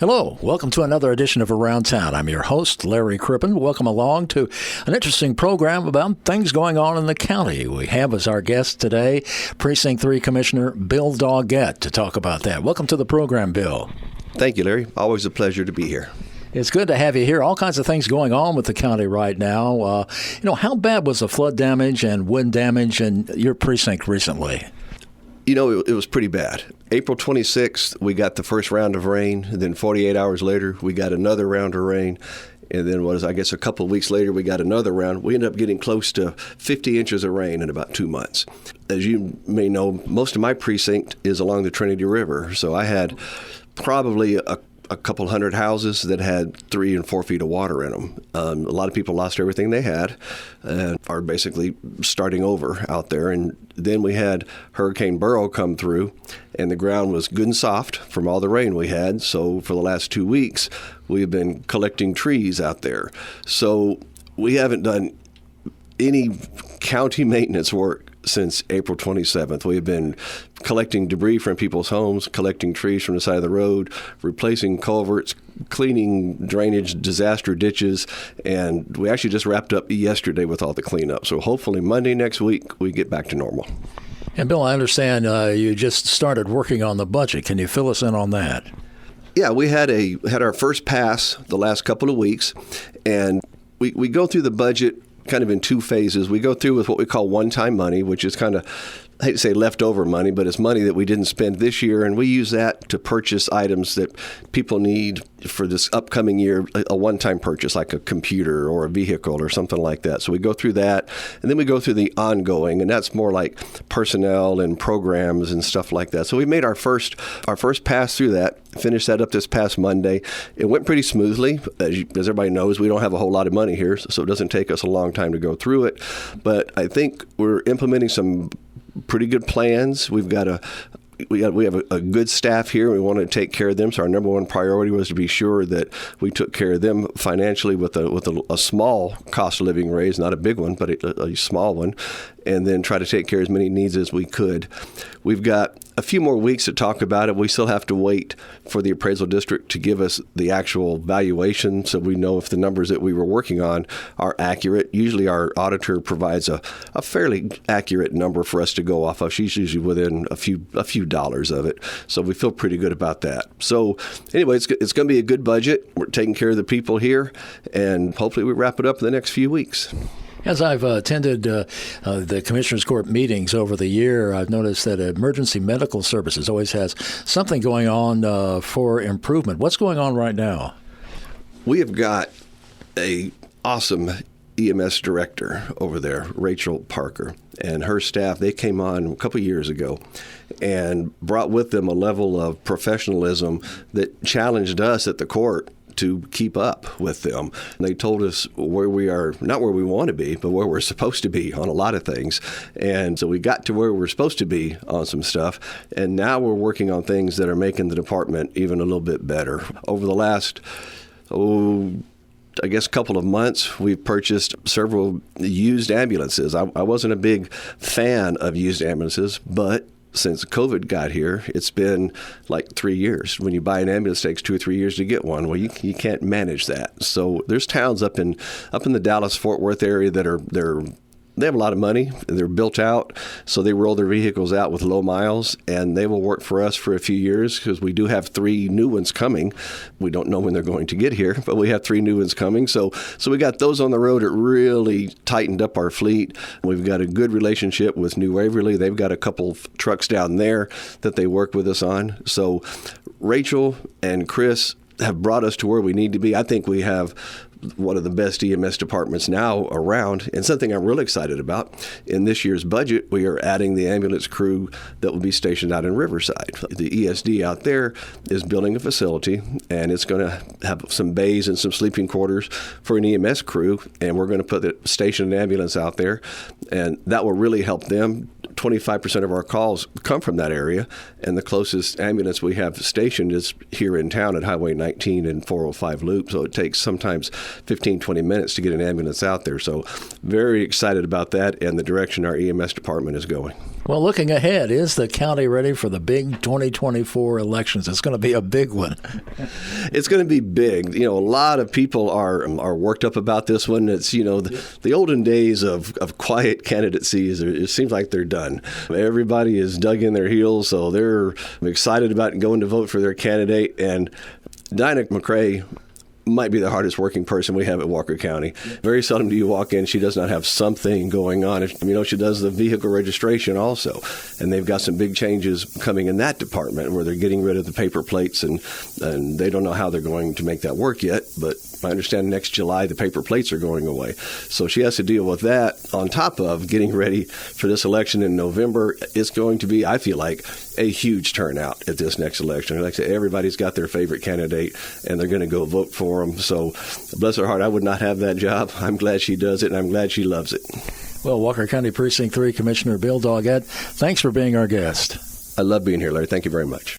Hello, welcome to another edition of Around Town. I'm your host, Larry Crippen. Welcome along to an interesting program about things going on in the county. We have as our guest today Precinct 3 Commissioner Bill Daugette to talk about that. Welcome to the program, Bill. Thank you, Larry. Always a pleasure to be here. It's good to have you here. All kinds of things going on with the county right now. How bad was the flood damage and wind damage in your precinct recently? It was pretty bad. April 26th, we got the first round of rain. Then 48 hours later, we got another round of rain. And then a couple of weeks later, we got another round. We ended up getting close to 50 inches of rain in about 2 months. As you may know, most of my precinct is along the Trinity River. So I had probably a couple hundred houses that had 3 and 4 feet of water in them. A lot of people lost everything they had and are basically starting over out there. And then we had Hurricane Beryl come through, and the ground was good and soft from all the rain we had. So for the last 2 weeks, we've been collecting trees out there. So we haven't done any county maintenance work since April 27th. We've been collecting debris from people's homes, collecting trees from the side of the road, replacing culverts, cleaning drainage disaster ditches, and we actually just wrapped up yesterday with all the cleanup. So hopefully Monday next week we get back to normal. And Bill, I understand you just started working on the budget. Can you fill us in on that? Yeah, we had our first pass the last couple of weeks, and we go through the budget kind of in 2 phases. We go through with what we call one-time money, which is kind of, I hate to say leftover money, but it's money that we didn't spend this year, and we use that to purchase items that people need for this upcoming year, a one-time purchase like a computer or a vehicle or something like that. So we go through that, and then we go through the ongoing, and that's more like personnel and programs and stuff like that. So we made our first pass through that, finished that up this past Monday. It went pretty smoothly. As everybody knows, we don't have a whole lot of money here, so it doesn't take us a long time to go through it. But I think we're implementing some pretty good plans. We have a good staff here. We want to take care of them. So our number one priority was to be sure that we took care of them financially with a small cost of living raise, not a big one, but a small one, and then try to take care of as many needs as we could. We've got a few more weeks to talk about it. We still have to wait for the appraisal district to give us the actual valuation so we know if the numbers that we were working on are accurate. Usually our auditor provides a fairly accurate number for us to go off of. She's usually within a few dollars of it. So we feel pretty good about that. So anyway, it's going to be a good budget. We're taking care of the people here, and hopefully we wrap it up in the next few weeks. As I've attended the Commissioners Court meetings over the year, I've noticed that emergency medical services always has something going on for improvement. What's going on right now? We have got an awesome EMS director over there, Rachel Parker, and her staff. They came on a couple years ago and brought with them a level of professionalism that challenged us at the court to keep up with them. They told us where we are, not where we want to be, but where we're supposed to be on a lot of things. And so we got to where we're supposed to be on some stuff. And now we're working on things that are making the department even a little bit better. Over the last, couple of months, we've purchased several used ambulances. I wasn't a big fan of used ambulances, but since COVID got here, it's been like 3 years. When you buy an ambulance, it takes 2 or 3 years to get one. Well, you can't manage that. So there's towns up in the Dallas-Fort Worth area that they have a lot of money. They're built out, so they roll their vehicles out with low miles, and they will work for us for a few years because we do have 3 new ones coming. We don't know when they're going to get here, but we have 3 new ones coming. So we got those on the road. It really tightened up our fleet. We've got a good relationship with New Waverly. They've got a couple of trucks down there that they work with us on. So Rachel and Chris have brought us to where we need to be. I think we have one of the best EMS departments now around, and something I'm really excited about. In this year's budget, we are adding the ambulance crew that will be stationed out in Riverside. The ESD out there is building a facility, and it's going to have some bays and some sleeping quarters for an EMS crew, and we're going to put the station ambulance out there, and that will really help them. 25% of our calls come from that area, and the closest ambulance we have stationed is here in town at Highway 19 and 405 Loop, so it takes sometimes 15, 20 minutes to get an ambulance out there. So very excited about that and the direction our EMS department is going. Well, looking ahead, is the county ready for the big 2024 elections? It's going to be a big one. It's going to be big. A lot of people are worked up about this one. It's, the olden days of quiet candidacies, it seems like they're done. Everybody is dug in their heels, so they're excited about going to vote for their candidate. And Dinah McCrae might be the hardest working person we have at Walker County. Very seldom do you walk in, she does not have something going on. She does the vehicle registration also. And they've got some big changes coming in that department where they're getting rid of the paper plates, and they don't know how they're going to make that work yet. But I understand next July the paper plates are going away. So she has to deal with that on top of getting ready for this election in November. It's going to be, I feel like, a huge turnout at this next election. Like I said, everybody's got their favorite candidate, and they're going to go vote for them. So bless her heart, I would not have that job. I'm glad she does it, and I'm glad she loves it. Well, Walker County Precinct 3 Commissioner Bill Daugette, thanks for being our guest. I love being here, Larry. Thank you very much.